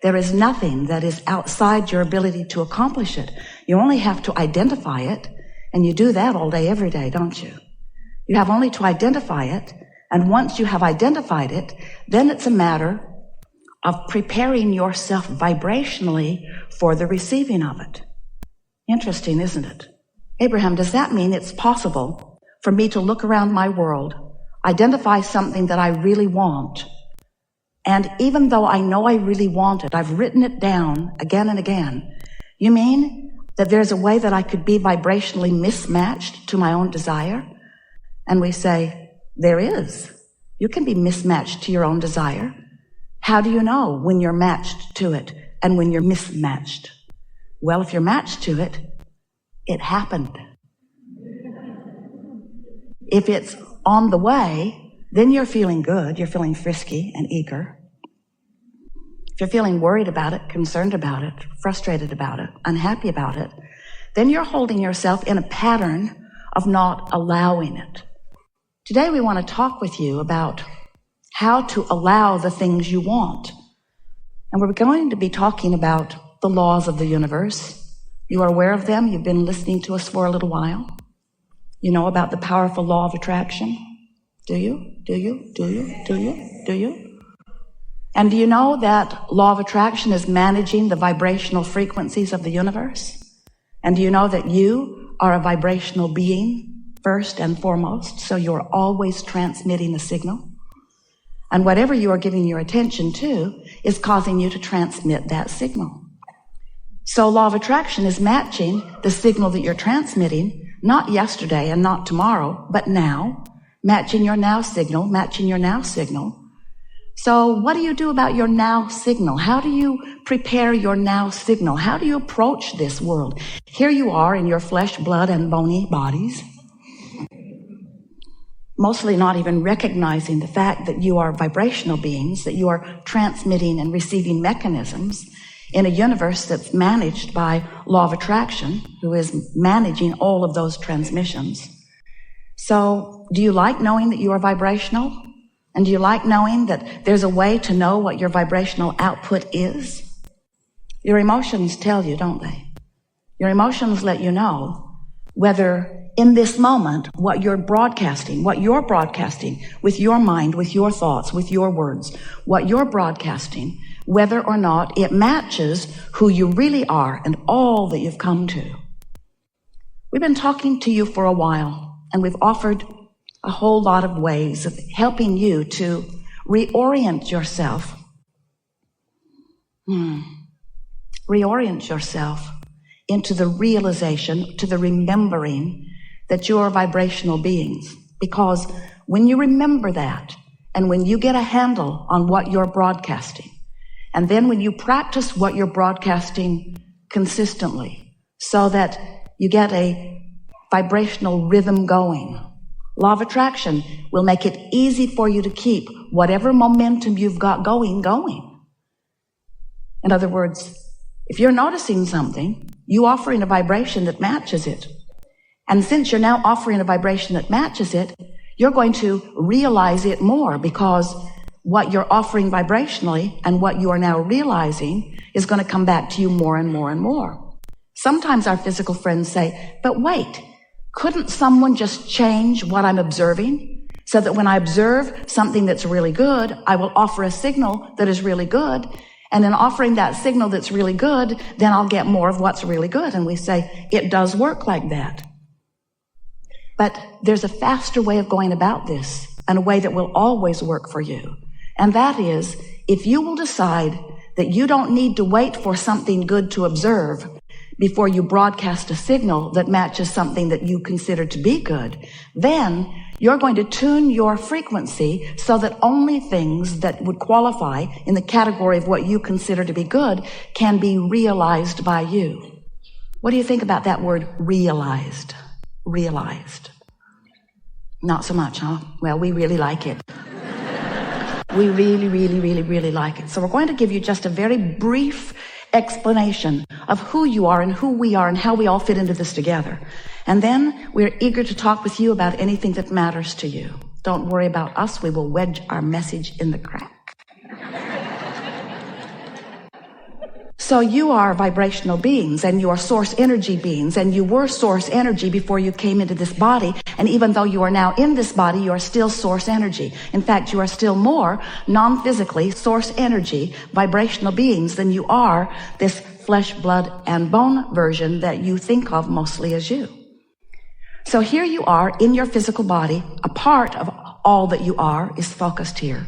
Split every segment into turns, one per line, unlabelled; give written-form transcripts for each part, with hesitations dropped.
There is nothing that is outside your ability to accomplish it. You only have to identify it, and you do that all day, every day, don't you? You have only to identify it, and once you have identified it, then it's a matter of preparing yourself vibrationally for the receiving of it. Interesting, isn't it? Abraham, does that mean it's possible for me to look around my world, identify something that I really want, and even though I know I really want it, I've written it down again and again, you mean that there's a way that I could be vibrationally mismatched to my own desire? And we say, there is. You can be mismatched to your own desire. How do you know when you're matched to it and when you're mismatched? Well, if you're matched to it, it happened. If it's on the way, then you're feeling good, you're feeling frisky and eager. If you're feeling worried about it, concerned about it, frustrated about it, unhappy about it, then you're holding yourself in a pattern of not allowing it. Today we want to talk with you about how to allow the things you want. And we're going to be talking about the laws of the universe. You are aware of them. You've been listening to us for a little while. You know about the powerful law of attraction. Do you? Do you? Do you? Do you? Do you? And do you know that law of attraction is managing the vibrational frequencies of the universe? And do you know that you are a vibrational being first and foremost, so you're always transmitting a signal? And whatever you are giving your attention to is causing you to transmit that signal. So law of attraction is matching the signal that you're transmitting, not yesterday and not tomorrow, but now, matching your now signal, matching your now signal. So what do you do about your now signal? How do you prepare your now signal? How do you approach this world? Here you are in your flesh, blood, and bony bodies, mostly not even recognizing the fact that you are vibrational beings, that you are transmitting and receiving mechanisms in a universe that's managed by law of attraction, who is managing all of those transmissions. So do you like knowing that you are vibrational? And do you like knowing that there's a way to know what your vibrational output is? Your emotions tell you, don't they? Your emotions let you know whether in this moment what you're broadcasting with your mind, with your thoughts, with your words, what you're broadcasting, whether or not it matches who you really are and all that you've come to. We've been talking to you for a while, and we've offered a whole lot of ways of helping you to reorient yourself. Reorient yourself into the realization, to the remembering that you are vibrational beings. Because when you remember that, and when you get a handle on what you're broadcasting, and then when you practice what you're broadcasting consistently, so that you get a vibrational rhythm going, law of attraction will make it easy for you to keep whatever momentum you've got going. In other words, if you're noticing something, you offering a vibration that matches it. And since you're now offering a vibration that matches it, you're going to realize it more, because what you're offering vibrationally and what you are now realizing is going to come back to you more and more and more. Sometimes our physical friends say, but wait, couldn't someone just change what I'm observing so that when I observe something that's really good, I will offer a signal that is really good, and in offering that signal that's really good, then I'll get more of what's really good. And we say, it does work like that. But there's a faster way of going about this, and a way that will always work for you. And that is, if you will decide that you don't need to wait for something good to observe before you broadcast a signal that matches something that you consider to be good, then you're going to tune your frequency so that only things that would qualify in the category of what you consider to be good can be realized by you. What do you think about that word, realized? Realized. Not so much, huh? Well, we really like it. We really like it. So we're going to give you just a very brief explanation of who you are and who we are and how we all fit into this together. And then we're eager to talk with you about anything that matters to you. Don't worry about us. We will wedge our message in the crack. So you are vibrational beings, and you are source energy beings, and you were source energy before you came into this body. And even though you are now in this body, you are still source energy. In fact, you are still more non-physically source energy, vibrational beings than you are this flesh, blood, and bone version that you think of mostly as you. So here you are in your physical body. A part of all that you are is focused here.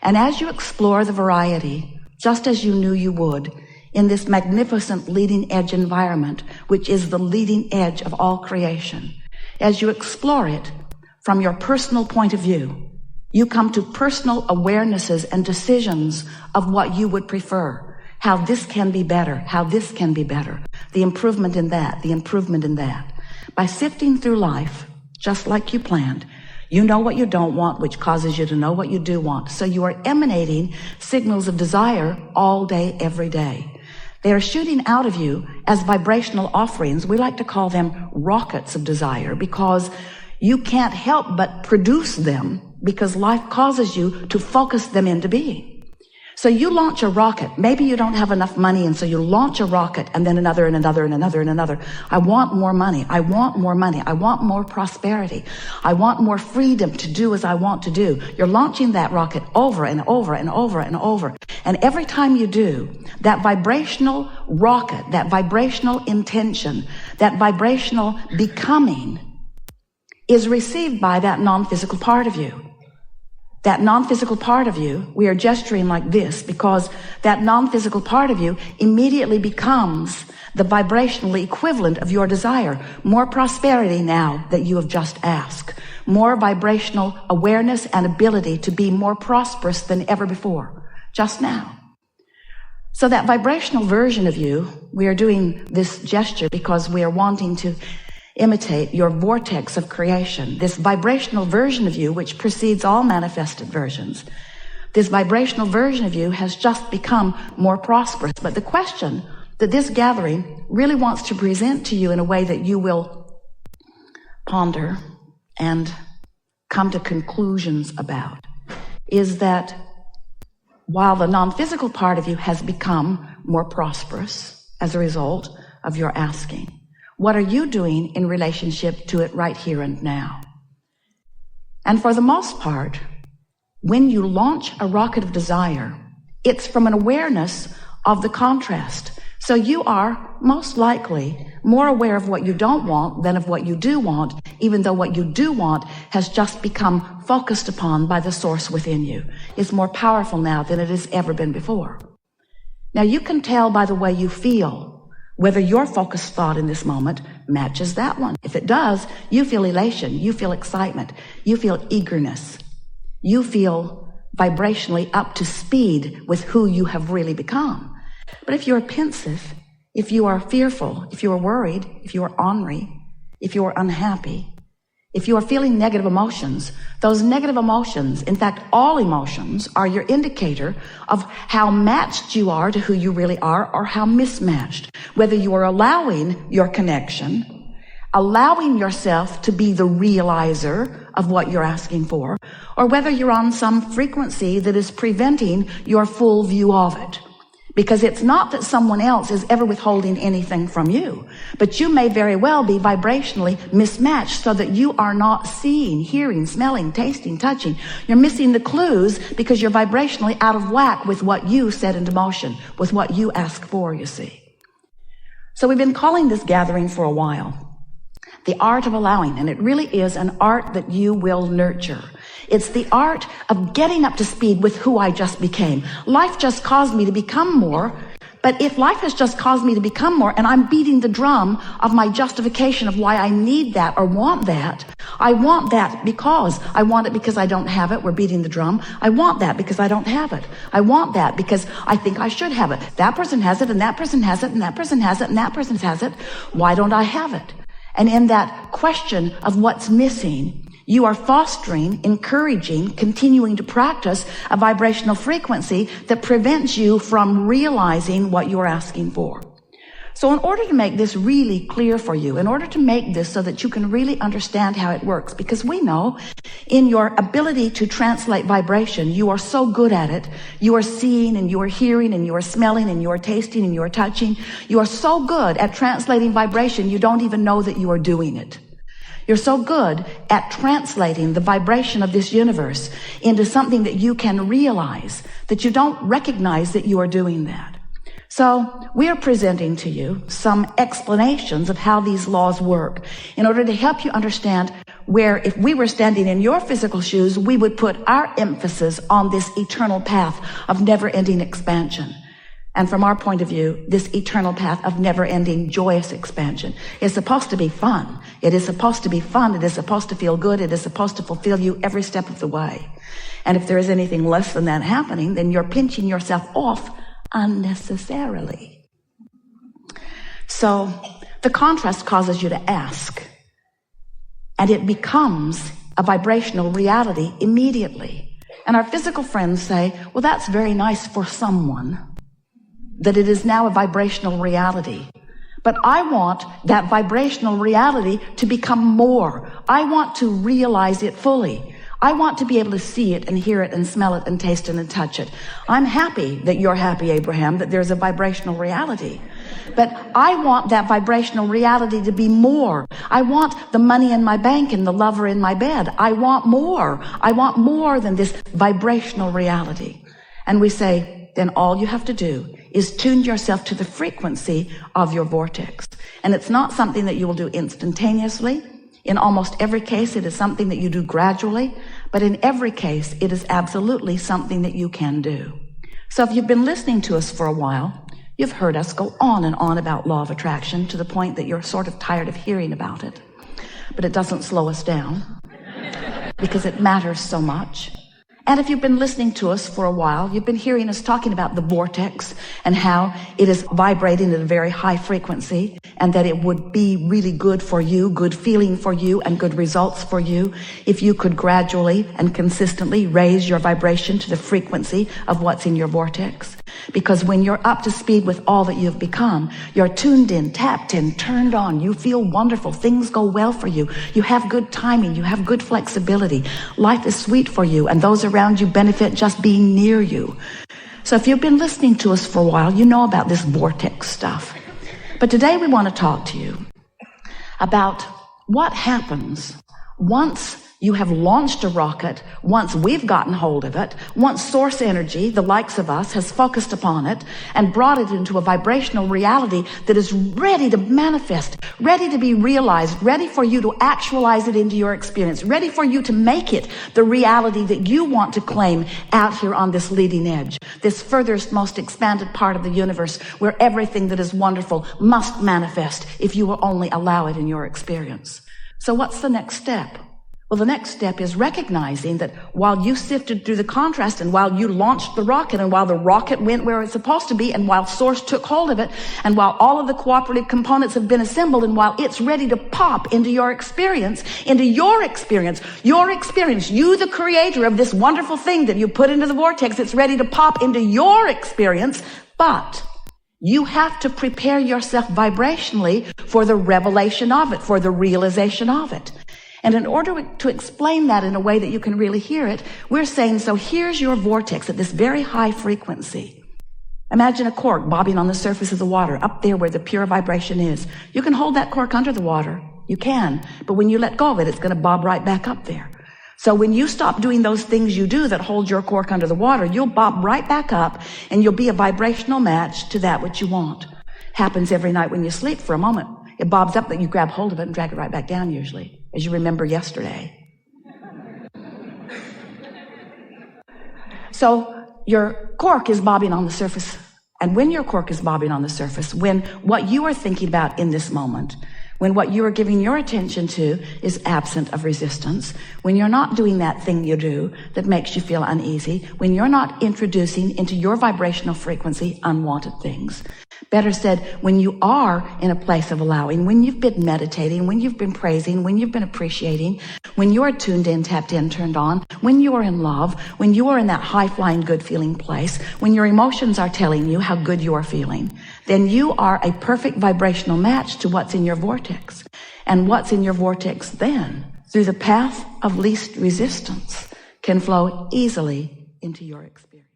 And as you explore the variety, just as you knew you would, in this magnificent leading edge environment, which is the leading edge of all creation, as you explore it from your personal point of view, you come to personal awarenesses and decisions of what you would prefer, how this can be better, how this can be better, the improvement in that, the improvement in that. By sifting through life, just like you planned, you know what you don't want, which causes you to know what you do want. So you are emanating signals of desire all day, every day. They are shooting out of you as vibrational offerings. We like to call them rockets of desire because you can't help but produce them because life causes you to focus them into being. So you launch a rocket. Maybe you don't have enough money, and so you launch a rocket, and then another and another and another and another. I want more money. I want more money. I want more prosperity. I want more freedom to do as I want to do. You're launching that rocket over and over and over and over. And every time you do, that vibrational rocket, that vibrational intention, that vibrational becoming is received by that non-physical part of you. That non-physical part of you, we are gesturing like this because that non-physical part of you immediately becomes the vibrational equivalent of your desire. More prosperity now that you have just asked. More vibrational awareness and ability to be more prosperous than ever before. Just now. So that vibrational version of you, we are doing this gesture because we are wanting to imitate your vortex of creation, this vibrational version of you which precedes all manifested versions. This vibrational version of you has just become more prosperous. But the question that this gathering really wants to present to you in a way that you will ponder and come to conclusions about is that while the non-physical part of you has become more prosperous as a result of your asking, what are you doing in relationship to it right here and now? And for the most part, when you launch a rocket of desire, it's from an awareness of the contrast. So you are most likely more aware of what you don't want than of what you do want, even though what you do want has just become focused upon by the source within you. It's more powerful now than it has ever been before. Now you can tell by the way you feel whether your focused thought in this moment matches that one. If it does, you feel elation, you feel excitement, you feel eagerness, you feel vibrationally up to speed with who you have really become. But if you're pensive, if you are fearful, if you are worried, if you are ornery, if you are unhappy, if you are feeling negative emotions, those negative emotions, in fact, all emotions, are your indicator of how matched you are to who you really are or how mismatched. Whether you are allowing your connection, allowing yourself to be the realizer of what you're asking for, or whether you're on some frequency that is preventing your full view of it. Because it's not that someone else is ever withholding anything from you, but you may very well be vibrationally mismatched so that you are not seeing, hearing, smelling, tasting, touching. You're missing the clues because you're vibrationally out of whack with what you set into motion, with what you ask for, you see. So we've been calling this gathering for a while the art of allowing, and it really is an art that you will nurture. It's the art of getting up to speed with who I just became. Life just caused me to become more, but if life has just caused me to become more and I'm beating the drum of my justification of why I need that or want that, I want that because I want it because I don't have it. We're beating the drum. I want that because I don't have it. I want that because I think I should have it. That person has it and that person has it and that person has it and that person has it. Why don't I have it? And in that question of what's missing, you are fostering, encouraging, continuing to practice a vibrational frequency that prevents you from realizing what you're asking for. So in order to make this really clear for you, in order to make this so that you can really understand how it works, because we know in your ability to translate vibration, you are so good at it. You are seeing and you are hearing and you are smelling and you are tasting and you are touching. You are so good at translating vibration, you don't even know that you are doing it. You're so good at translating the vibration of this universe into something that you can realize that you don't recognize that you are doing that. So we are presenting to you some explanations of how these laws work in order to help you understand where, if we were standing in your physical shoes, we would put our emphasis on this eternal path of never-ending expansion. And from our point of view, this eternal path of never-ending joyous expansion is supposed to be fun. It is supposed to be fun. It is supposed to feel good. It is supposed to fulfill you every step of the way. And if there is anything less than that happening, then you're pinching yourself off unnecessarily. So the contrast causes you to ask, and it becomes a vibrational reality immediately. And our physical friends say, well, that's very nice for someone, that it is now a vibrational reality. But I want that vibrational reality to become more. I want to realize it fully. I want to be able to see it and hear it and smell it and taste it and touch it. I'm happy that you're happy, Abraham, that there's a vibrational reality. But I want that vibrational reality to be more. I want the money in my bank and the lover in my bed. I want more. I want more than this vibrational reality. And we say, then all you have to do is tune yourself to the frequency of your vortex. And it's not something that you will do instantaneously. In almost every case, it is something that you do gradually, but in every case, it is absolutely something that you can do. So if you've been listening to us for a while, you've heard us go on and on about law of attraction to the point that you're sort of tired of hearing about it. But it doesn't slow us down because it matters so much. And if you've been listening to us for a while, you've been hearing us talking about the vortex and how it is vibrating at a very high frequency and that it would be really good for you, good feeling for you, and good results for you if you could gradually and consistently raise your vibration to the frequency of what's in your vortex. Because when you're up to speed with all that you've become, you're tuned in, tapped in, turned on, you feel wonderful, things go well for you, you have good timing, you have good flexibility, life is sweet for you, and those around you benefit just being near you. So if you've been listening to us for a while, you know about this vortex stuff. But today we want to talk to you about what happens once you have launched a rocket, once we've gotten hold of it, once source energy, the likes of us, has focused upon it and brought it into a vibrational reality that is ready to manifest, ready to be realized, ready for you to actualize it into your experience, ready for you to make it the reality that you want to claim out here on this leading edge, this furthest, most expanded part of the universe where everything that is wonderful must manifest if you will only allow it in your experience. So what's the next step? Well, the next step is recognizing that while you sifted through the contrast and while you launched the rocket and while the rocket went where it's supposed to be and while Source took hold of it and while all of the cooperative components have been assembled and while it's ready to pop into your experience, you, the creator of this wonderful thing that you put into the vortex, it's ready to pop into your experience, but you have to prepare yourself vibrationally for the revelation of it, for the realization of it. And in order to explain that in a way that you can really hear it, we're saying, so here's your vortex at this very high frequency. Imagine a cork bobbing on the surface of the water, up there where the pure vibration is. You can hold that cork under the water. You can. But when you let go of it, it's going to bob right back up there. So when you stop doing those things you do that hold your cork under the water, you'll bob right back up and you'll be a vibrational match to that which you want. Happens every night when you sleep for a moment. It bobs up, that you grab hold of it and drag it right back down usually, as you remember yesterday. So your cork is bobbing on the surface. And when your cork is bobbing on the surface, when what you are thinking about in this moment, when what you are giving your attention to is absent of resistance, when you're not doing that thing you do that makes you feel uneasy, when you're not introducing into your vibrational frequency unwanted things. Better said, when you are in a place of allowing, when you've been meditating, when you've been praising, when you've been appreciating, when you are tuned in, tapped in, turned on, when you are in love, when you are in that high-flying, good-feeling place, when your emotions are telling you how good you are feeling, then you are a perfect vibrational match to what's in your vortex. And what's in your vortex then, through the path of least resistance, can flow easily into your experience.